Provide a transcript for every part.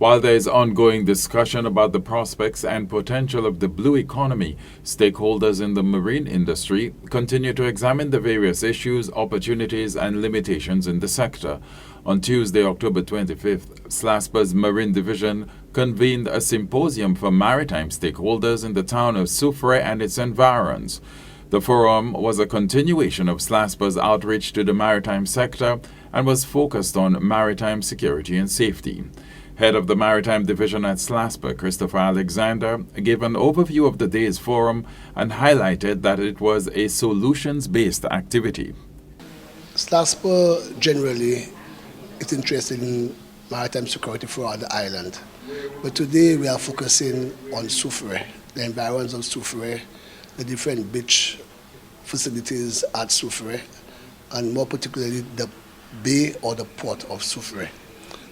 While there is ongoing discussion about the prospects and potential of the blue economy, stakeholders in the marine industry continue to examine the various issues, opportunities, and limitations in the sector. On Tuesday, October 25th, SLASPA's Marine Division convened a symposium for maritime stakeholders in the town of Soufriere and its environs. The forum was a continuation of SLASPA's outreach to the maritime sector and was focused on maritime security and safety. Head of the Maritime Division at SLASPA, Christopher Alexander, gave an overview of the day's forum and highlighted that it was a solutions-based activity. SLASPA generally is interested in maritime security throughout the island, but today we are focusing on Soufriere, the environs of Soufriere, the different beach facilities at Soufriere, and more particularly the bay or the port of Soufriere.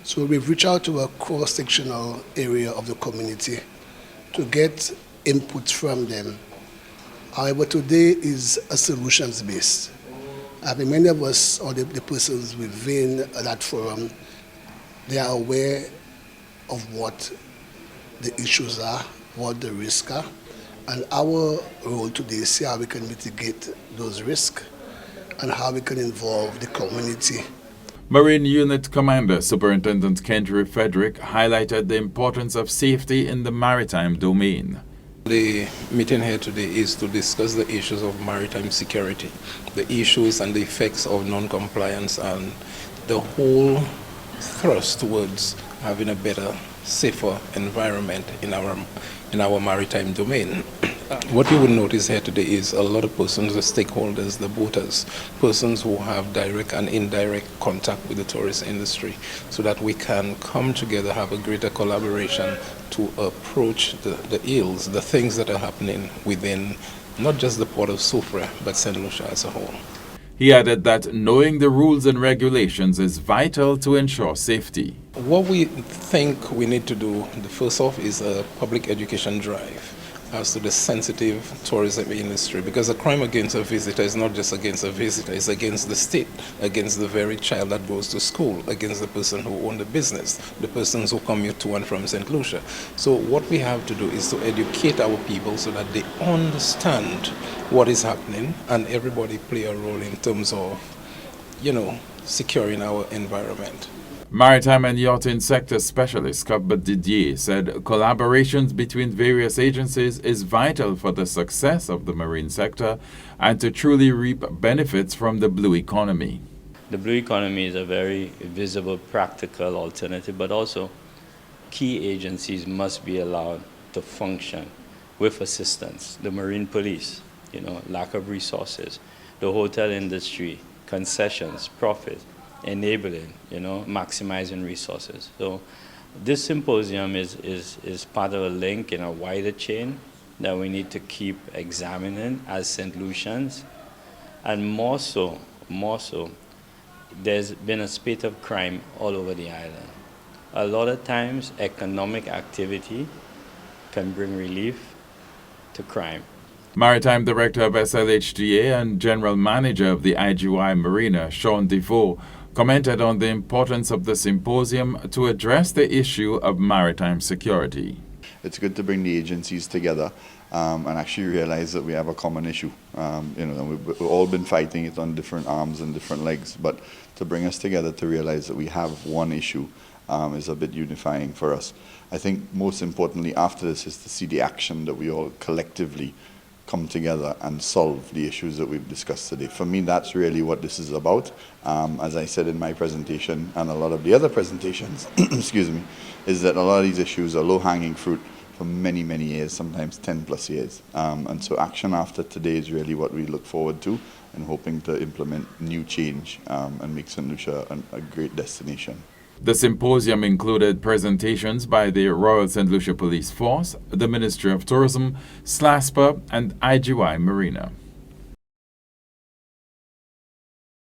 So we've reached out to a cross-sectional area of the community to get input from them. However, today is a solutions-based. I think many of us, or the persons within that forum, they are aware of what the issues are, what the risks are, and our role today is see how we can mitigate those risks and how we can involve the community. Marine Unit Commander Superintendent Kendry Frederick highlighted the importance of safety in the maritime domain. The meeting here today is to discuss the issues of maritime security, the issues and the effects of non-compliance, and the whole thrust towards having a better, safer environment in our maritime domain. What you will notice here today is a lot of persons, the stakeholders, the boaters, persons who have direct and indirect contact with the tourist industry, so that we can come together, have a greater collaboration to approach the ills, the things that are happening within not just the port of Soufriere, but St. Lucia as a whole. He added that knowing the rules and regulations is vital to ensure safety. What we think we need to do, the first off, is a public education drive as to the sensitive tourism industry, because a crime against a visitor is not just against a visitor, it's against the state, against the very child that goes to school, against the person who owns the business, the persons who commute to and from St. Lucia. So what we have to do is to educate our people so that they understand what is happening, and everybody play a role in terms of, securing our environment. Maritime and Yachting Sector Specialist Cuthbert Didier said collaborations between various agencies is vital for the success of the marine sector and to truly reap benefits from the blue economy. The blue economy is a very visible, practical alternative, but also key agencies must be allowed to function with assistance. The marine police, lack of resources, the hotel industry, concessions, profit, enabling, maximizing resources. So this symposium is part of a link in a wider chain that we need to keep examining as St. Lucians. And more so, there's been a spate of crime all over the island. A lot of times, economic activity can bring relief to crime. Maritime Director of SLHDA and General Manager of the IGY Marina, Sean Defoe, commented on the importance of the symposium to address the issue of maritime security. It's good to bring the agencies together and actually realize that we have a common issue. We've all been fighting it on different arms and different legs, but to bring us together to realize that we have one issue is a bit unifying for us. I think most importantly after this is to see the action that we all collectively come together and solve the issues that we've discussed today. For me, that's really what this is about. As I said in my presentation and a lot of the other presentations, excuse me, is that a lot of these issues are low-hanging fruit for many, many years, sometimes 10 plus years. And so action after today is really what we look forward to and hoping to implement new change and make St. Lucia a great destination. The symposium included presentations by the Royal St. Lucia Police Force, the Ministry of Tourism, SLASPA, and IGY Marina.